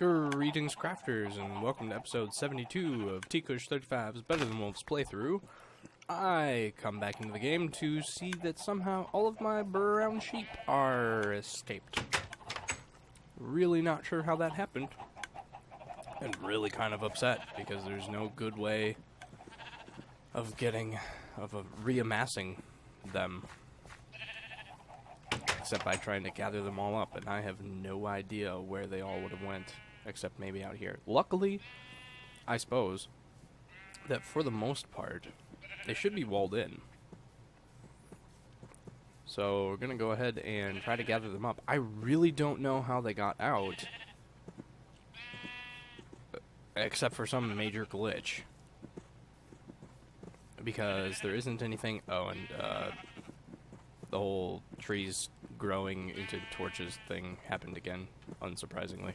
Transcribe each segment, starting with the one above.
Greetings crafters and welcome to episode 72 of T-Kush35's Better Than Wolves playthrough. I come back into the game to see that somehow all of my brown sheep are escaped. Really not sure how that happened. And really kind of upset because there's no good way of reamassing them. Except by trying to gather them all up, and I have no idea where they all would have went, except maybe out here. Luckily, I suppose, that for the most part, they should be walled in. So we're going to go ahead and try to gather them up. I really don't know how they got out, except for some major glitch. Because there isn't anything... Oh, and the whole trees growing into torches thing happened again, unsurprisingly.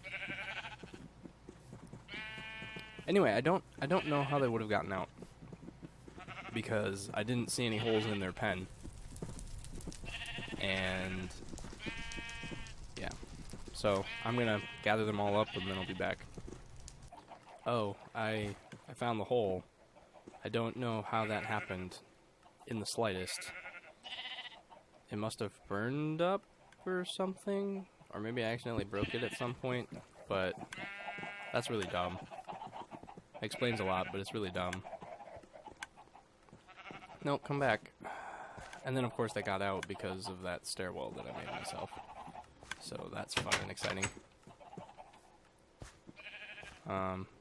Anyway, I don't know how they would have gotten out, because I didn't see any holes in their pen. And yeah, so I'm gonna gather them all up and then I'll be back. Oh, I found the hole. I don't know how that happened in the slightest. It must have burned up or something, or maybe I accidentally broke it at some point, but that's really dumb. It explains a lot, but it's really dumb. No, come back. And then of course they got out because of that stairwell that I made myself. So that's fun and exciting.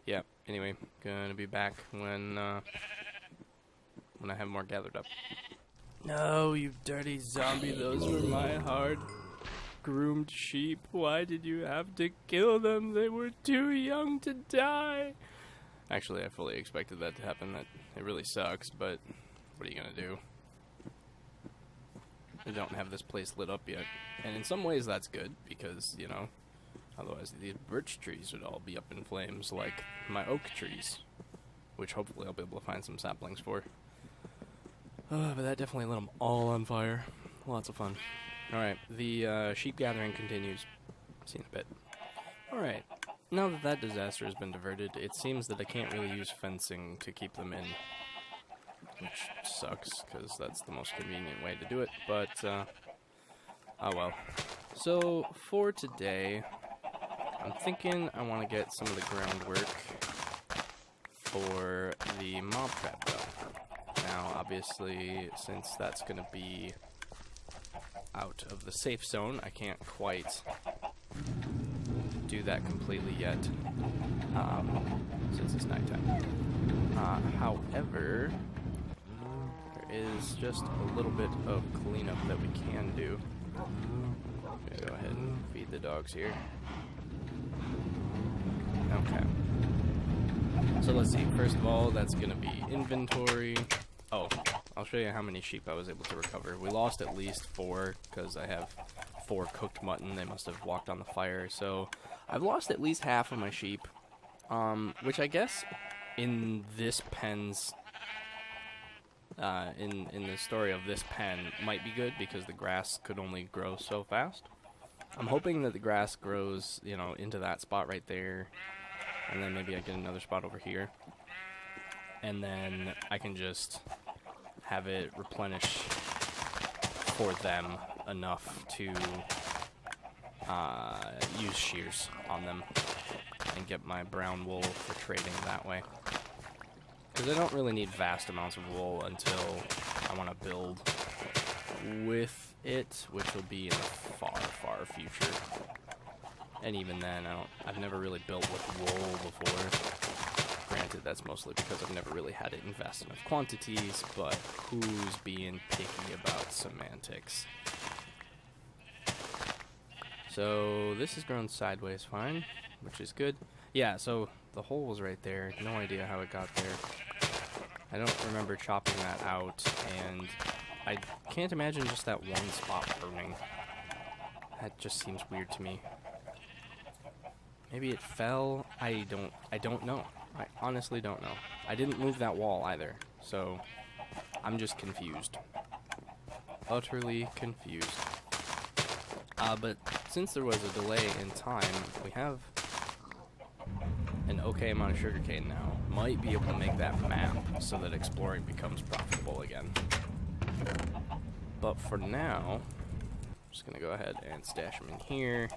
Yeah, anyway, gonna be back when I have more gathered up. No, you dirty zombie, those were my hard-groomed sheep. Why did you have to kill them? They were too young to die. Actually, I fully expected that to happen. It really sucks, but what are you gonna do? I don't have this place lit up yet. And in some ways that's good, because, you know, otherwise these birch trees would all be up in flames like my oak trees, which hopefully I'll be able to find some saplings for. But that definitely lit them all on fire. Lots of fun. Alright, the sheep gathering continues. See you in a bit. Alright, now that that disaster has been diverted, it seems that I can't really use fencing to keep them in. Which sucks, because that's the most convenient way to do it, but, oh well. So, for today, I'm thinking I want to get some of the groundwork for the mob trap done. Now, obviously, since that's going to be out of the safe zone, I can't quite do that completely yet, since it's nighttime. However, there is just a little bit of cleanup that we can do. I'm going to go ahead and feed the dogs here. Okay. So let's see, first of all, that's going to be inventory. Oh, I'll show you how many sheep I was able to recover. We lost at least 4, because I have 4 cooked mutton. They must have walked on the fire. So I've lost at least half of my sheep, which I guess in this pen's, in the story of this pen might be good, because the grass could only grow so fast. I'm hoping that the grass grows, you know, into that spot right there, and then maybe I get another spot over here. And then I can just have it replenish for them enough to use shears on them and get my brown wool for trading that way. Because I don't really need vast amounts of wool until I want to build with it, which will be in the far, far future. And even then, I've never really built with wool before. Granted, that's mostly because I've never really had it in vast enough quantities, but who's being picky about semantics? So this is grown sideways fine, which is good. Yeah, so the hole was right there. No idea how it got there. I don't remember chopping that out, and I can't imagine just that one spot burning. That just seems weird to me. Maybe it fell. I don't know. I honestly don't know. I didn't move that wall either, so I'm just confused. Utterly confused. But since there was a delay in time, we have an okay amount of sugarcane now, might be able to make that map so that exploring becomes profitable again. But for now, I'm just going to go ahead and stash them in here.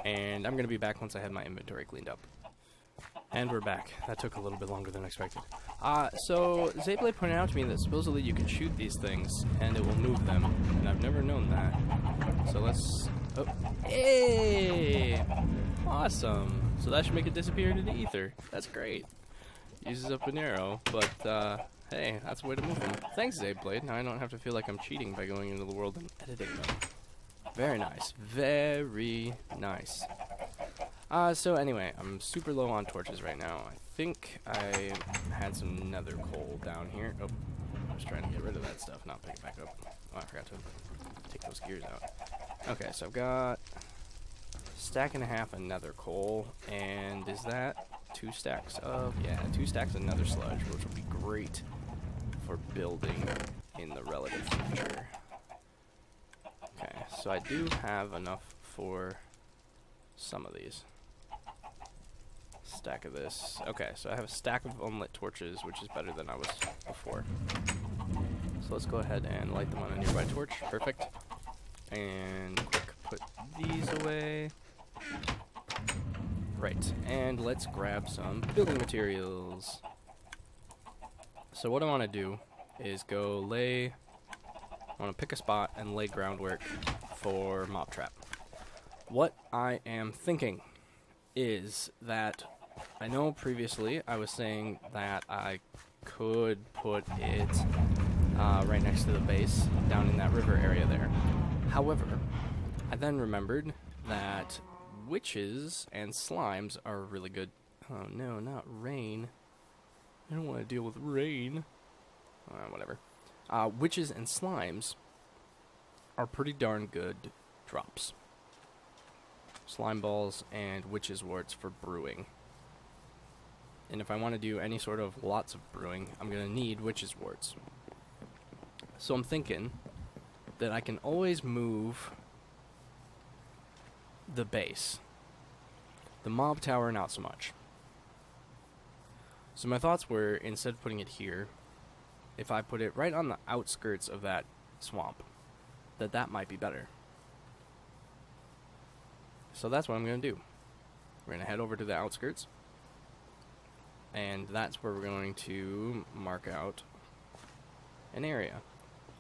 And I'm going to be back once I have my inventory cleaned up. And we're back. That took a little bit longer than expected. So Zayblade pointed out to me that supposedly you can shoot these things and it will move them, and I've never known that. So let's... Oh, hey! Awesome! So that should make it disappear into the ether. That's great. Uses up an arrow, but hey, that's a way to move them. Thanks, Zayblade. Now I don't have to feel like I'm cheating by going into the world and editing them. Very nice. Very nice. So anyway, I'm super low on torches right now. I think I had some nether coal down here. Oh, I was trying to get rid of that stuff, not pick it back up. Oh, I forgot to take those gears out. Okay, so I've got a stack and a half of nether coal, and is that 2 stacks of... Yeah, 2 stacks of nether sludge, which will be great for building in the relative future. Okay, so I do have enough for some of these. Stack of this. Okay, so I have a stack of unlit torches, which is better than I was before. So let's go ahead and light them on a nearby torch. Perfect. And quick, put these away. Right, and let's grab some building materials. So what I want to do is go lay... I want to pick a spot and lay groundwork for mob trap. What I am thinking is that I know previously I was saying that I could put it right next to the base down in that river area there. However, I then remembered that witches and slimes are really good. Oh no, not rain. I don't want to deal with rain. Whatever. Witches and slimes are pretty darn good drops. Slime balls and witches warts for brewing. And if I want to do any sort of lots of brewing, I'm going to need witches warts. So I'm thinking that I can always move the base. The mob tower, not so much. So my thoughts were, instead of putting it here, if I put it right on the outskirts of that swamp, that might be better. So that's what I'm going to do. We're going to head over to the outskirts, and that's where we're going to mark out an area.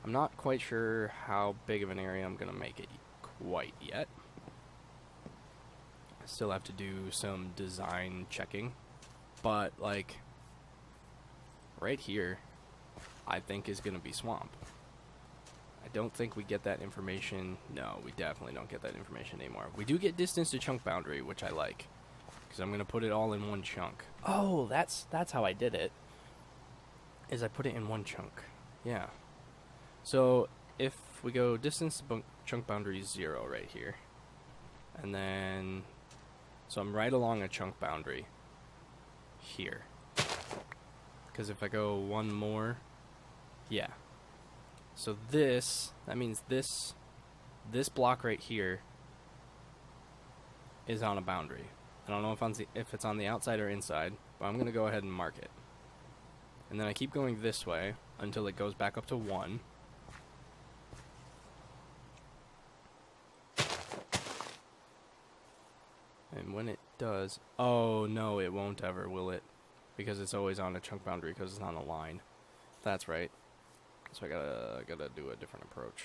I'm not quite sure how big of an area I'm going to make it quite yet. I still have to do some design checking, but like right here I think is going to be swamp. I don't think we get that information. No, we definitely don't get that information anymore. We do get distance to chunk boundary, which I like, because I'm going to put it all in one chunk. Oh, that's how I did it, is I put it in one chunk. Yeah. So if we go distance to chunk boundary 0 right here, and then, so I'm right along a chunk boundary here, because if I go one more, yeah. So that means this block right here is on a boundary. I don't know if it's on the outside or inside, but I'm going to go ahead and mark it. And then I keep going this way until it goes back up to 1. And when it does... Oh, no, it won't ever, will it? Because it's always on a chunk boundary because it's on a line. That's right. So I gotta do a different approach.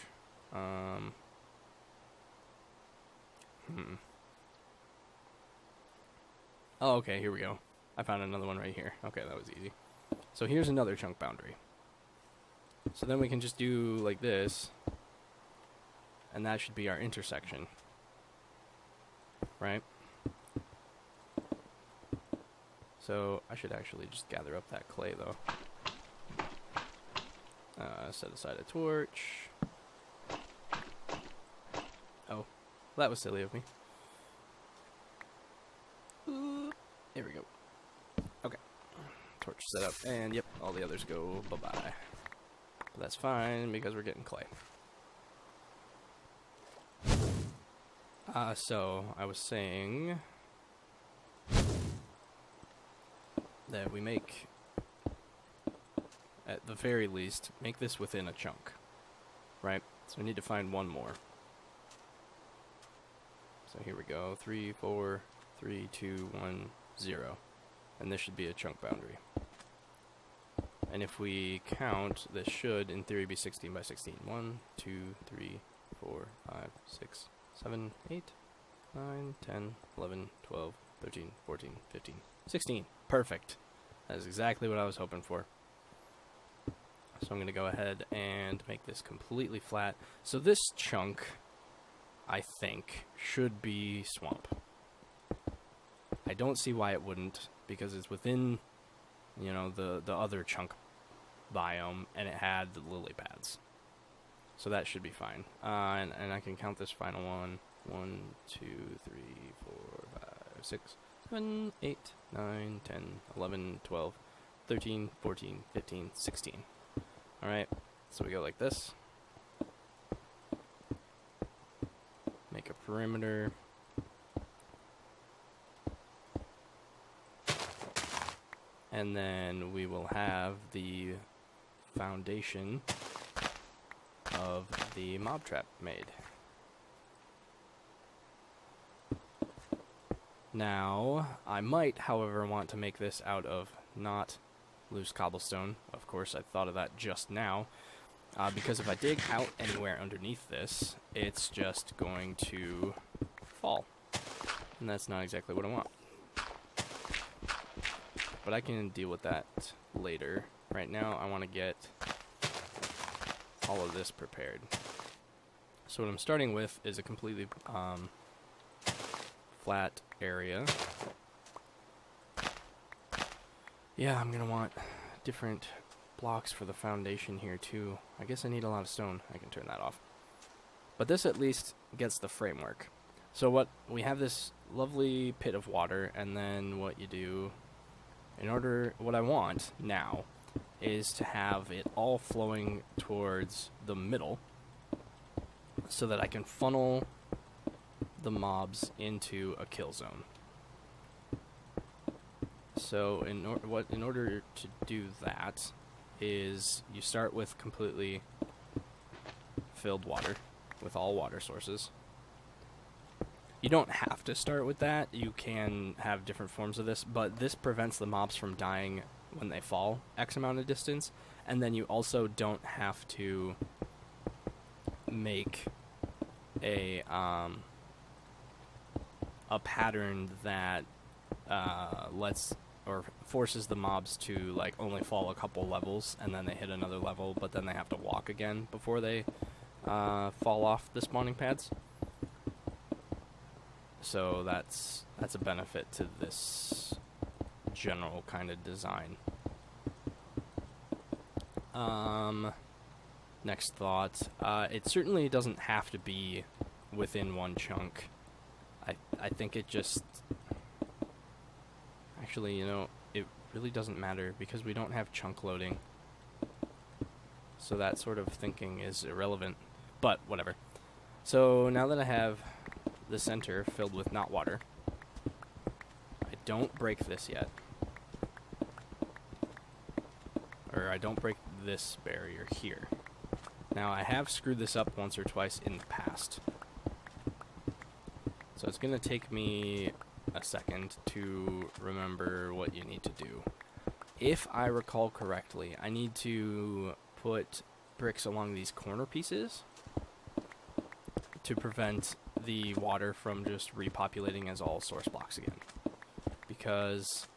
Oh, okay, here we go. I found another one right here. Okay, that was easy. So here's another chunk boundary. So then we can just do like this, and that should be our intersection. Right? So I should actually just gather up that clay, though. Set aside a torch. Oh, that was silly of me. Here we go. Okay. Torch set up, and yep, all the others go bye-bye. But that's fine, because we're getting clay. So, I was saying... that we make, at the very least, make this within a chunk, right? So we need to find one more. So here we go, 3, 4, 3, 2, 1, 0. And this should be a chunk boundary. And if we count, this should, in theory, be 16 by 16. 1, 2, 3, 4, 5, 6, 7, 8, 9, 10, 11, 12, 13, 14, 15, 16. Perfect. That is exactly what I was hoping for. So I'm going to go ahead and make this completely flat. So this chunk, I think, should be swamp. I don't see why it wouldn't, because it's within, you know, the other chunk biome, and it had the lily pads. So that should be fine. And I can count this final one. 1, 2, 3, 4, 5, 6, 7, 8, 9, 10, 11, 12, 13, 14, 15, 16. Alright, so we go like this. Make a perimeter. And then we will have the foundation of the mob trap made. Now, I might, however, want to make this out of not loose cobblestone. Of course, I thought of that just now. Because if I dig out anywhere underneath this, it's just going to fall. And that's not exactly what I want. But I can deal with that later. Right now, I want to get all of this prepared. So what I'm starting with is a completely flat area. Yeah, I'm going to want different blocks for the foundation here too. I guess I need a lot of stone. I can turn that off. But this at least gets the framework. So what we have this lovely pit of water, and then what you do what I want now is to have it all flowing towards the middle so that I can funnel the mobs into a kill zone. So in order to do that is you start with completely filled water with all water sources. You don't have to start with that. You can have different forms of this, but this prevents the mobs from dying when they fall X amount of distance, and then you also don't have to make a pattern that forces the mobs to like only fall a couple levels and then they hit another level, but then they have to walk again before they fall off the spawning pads. So that's a benefit to this general kind of design. Next thought, it certainly doesn't have to be within one chunk. I think it just... Actually, you know, it really doesn't matter because we don't have chunk loading. So that sort of thinking is irrelevant, but whatever. So now that I have the center filled with not water, I don't break this yet. Or I don't break this barrier here. Now I have screwed this up once or twice in the past. So it's going to take me a second to remember what you need to do. If I recall correctly, I need to put bricks along these corner pieces to prevent the water from just repopulating as all source blocks again. Because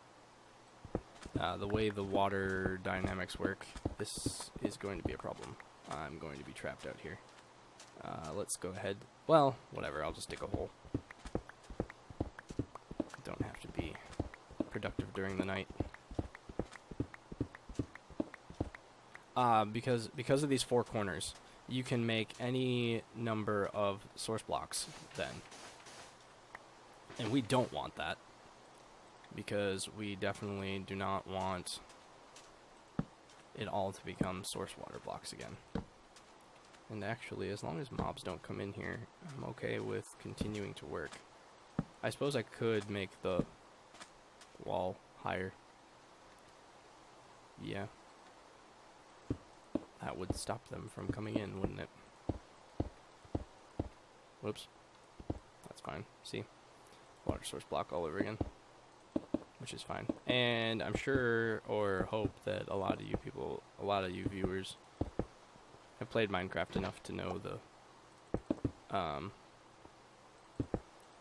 the way the water dynamics work, this is going to be a problem. I'm going to be trapped out here. Let's go ahead. Well, whatever, I'll just dig a hole. Don't have to be productive during the night. Because of these four corners, you can make any number of source blocks then. And we don't want that, because we definitely do not want it all to become source water blocks again. And actually, as long as mobs don't come in here, I'm okay with continuing to work. I suppose I could make the wall higher, yeah. That would stop them from coming in, wouldn't it? Whoops. That's fine. See? Water source block all over again. Which is fine. And I'm sure or hope that a lot of you people, a lot of you viewers have played Minecraft enough to know the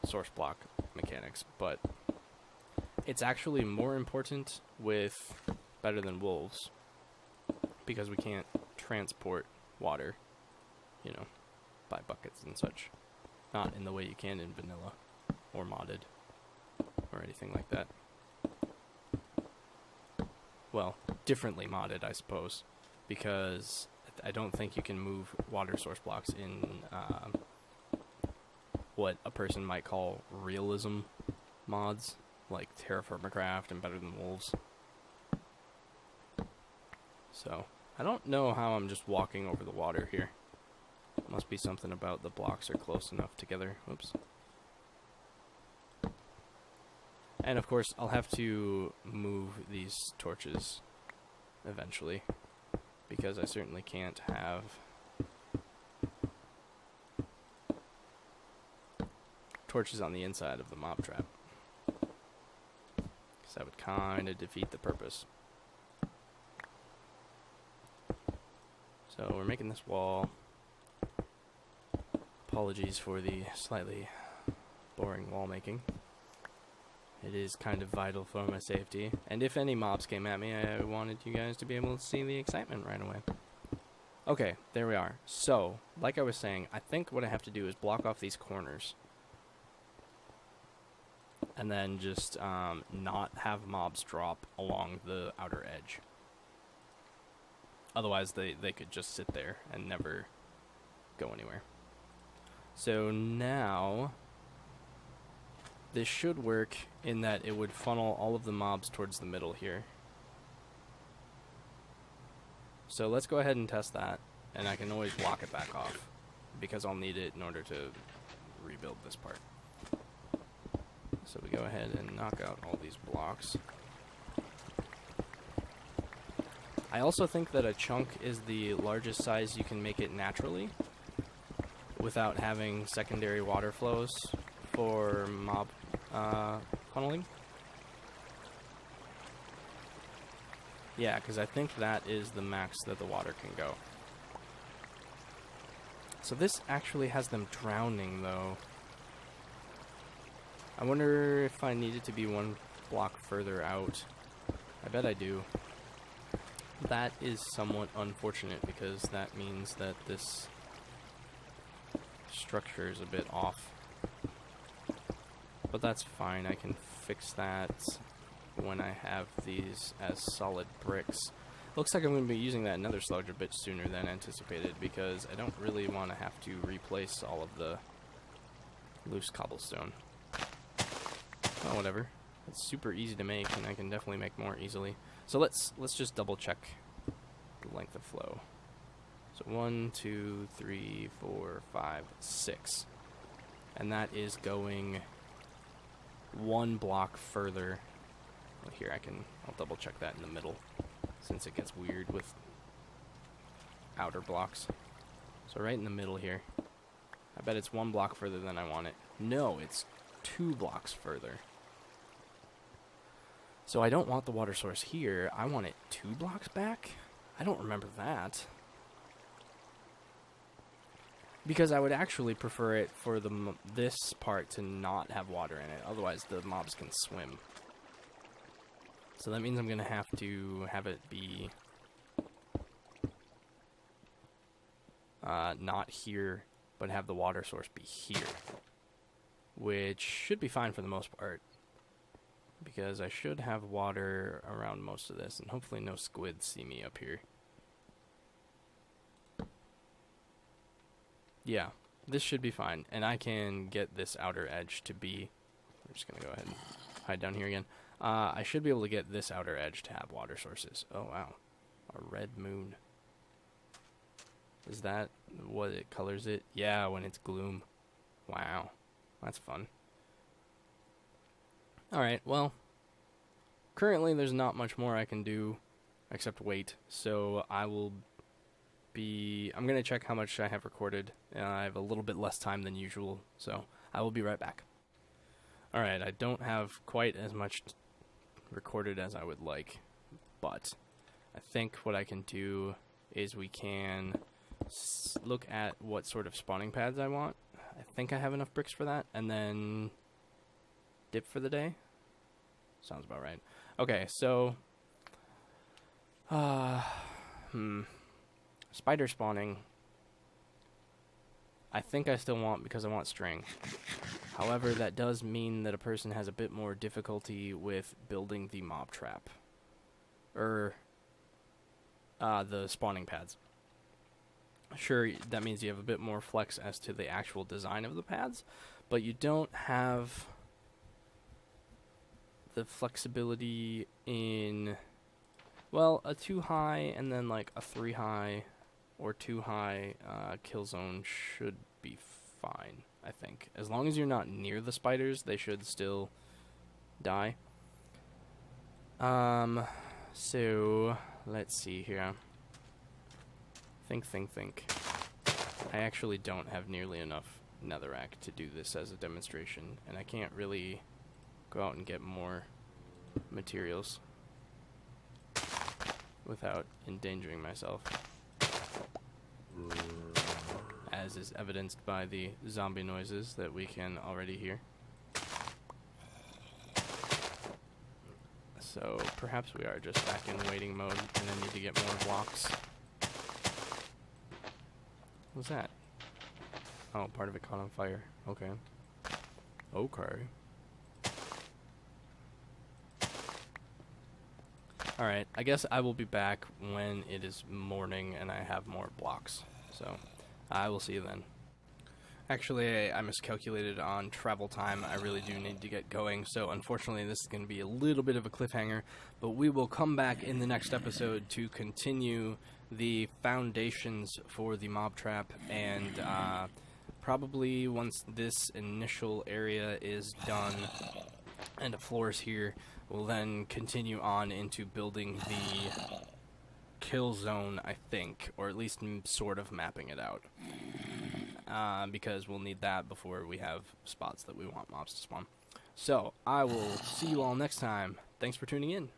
source block mechanics, but it's actually more important with Better Than Wolves because we can't transport water, you know, by buckets and such. Not in the way you can in vanilla or modded or anything like that. Well, differently modded, I suppose, because I don't think you can move water source blocks in what a person might call realism mods, like Terraformacraft and Better Than Wolves. So, I don't know how I'm just walking over the water here. Must be something about the blocks are close enough together. Whoops. And of course, I'll have to move these torches eventually, because I certainly can't have torches on the inside of the mob trap, because that would kind of defeat the purpose. So we're making this wall. Apologies for the slightly boring wall making. It is kind of vital for my safety. And if any mobs came at me, I wanted you guys to be able to see the excitement right away. Okay, there we are. So, like I was saying, I think what I have to do is block off these corners. And then just not have mobs drop along the outer edge. Otherwise, they could just sit there and never go anywhere. So now, this should work in that it would funnel all of the mobs towards the middle here. So let's go ahead and test that, and I can always block it back off, because I'll need it in order to rebuild this part. So we go ahead and knock out all these blocks. I also think that a chunk is the largest size you can make it naturally, without having secondary water flows for mob funneling. Yeah, because I think that is the max that the water can go. So this actually has them drowning, though. I wonder if I need it to be one block further out. I bet I do. That is somewhat unfortunate, because that means that this structure is a bit off. But that's fine, I can fix that when I have these as solid bricks. Looks like I'm going to be using that nether sludge a bit sooner than anticipated, because I don't really want to have to replace all of the loose cobblestone. Oh, whatever. It's super easy to make, and I can definitely make more easily. So let's just double check the length of flow. So 1, 2, 3, 4, 5, 6. And that is going one block further. Well, here I'll double check that in the middle, since it gets weird with outer blocks. So right in the middle here. I bet it's one block further than I want it. No, it's 2 blocks further. So I don't want the water source here. I want it 2 blocks back? I don't remember that. Because I would actually prefer it for this part to not have water in it. Otherwise, the mobs can swim. So that means I'm going to have it be not here, but have the water source be here. Which should be fine for the most part, because I should have water around most of this, and hopefully no squids see me up here. Yeah, this should be fine, and I can get this outer edge to be... I'm just going to go ahead and hide down here again. I should be able to get this outer edge to have water sources. Oh, wow. A red moon. Is that what it colors it? Yeah, when it's gloom. Wow. That's fun. Alright, well, currently there's not much more I can do except wait. So I'm going to check how much I have recorded. I have a little bit less time than usual, so I will be right back. Alright, I don't have quite as much recorded as I would like, but I think what I can do is we can look at what sort of spawning pads I want. I think I have enough bricks for that, and then dip for the day. Sounds about right. Okay, so spider spawning I think I still want because I want string. However, that does mean that a person has a bit more difficulty with building the mob trap. The spawning pads. Sure, that means you have a bit more flex as to the actual design of the pads, but you don't have the flexibility in, well, a 2 high and then like a 3 high or 2 high kill zone should be fine, I think. As long as you're not near the spiders, they should still die. So let's see here. Think. I actually don't have nearly enough netherrack to do this as a demonstration, and I can't really go out and get more materials without endangering myself, as is evidenced by the zombie noises that we can already hear. So perhaps we are just back in waiting mode and I need to get more blocks. What's that? Oh, part of it caught on fire. Okay. Alright, I guess I will be back when it is morning and I have more blocks. So, I will see you then. Actually, I miscalculated on travel time. I really do need to get going, so unfortunately this is going to be a little bit of a cliffhanger, but we will come back in the next episode to continue the foundations for the mob trap, and probably once this initial area is done and the floors here, we'll then continue on into building the kill zone, I think, or at least sort of mapping it out. Because we'll need that before we have spots that we want mobs to spawn. So, I will see you all next time. Thanks for tuning in.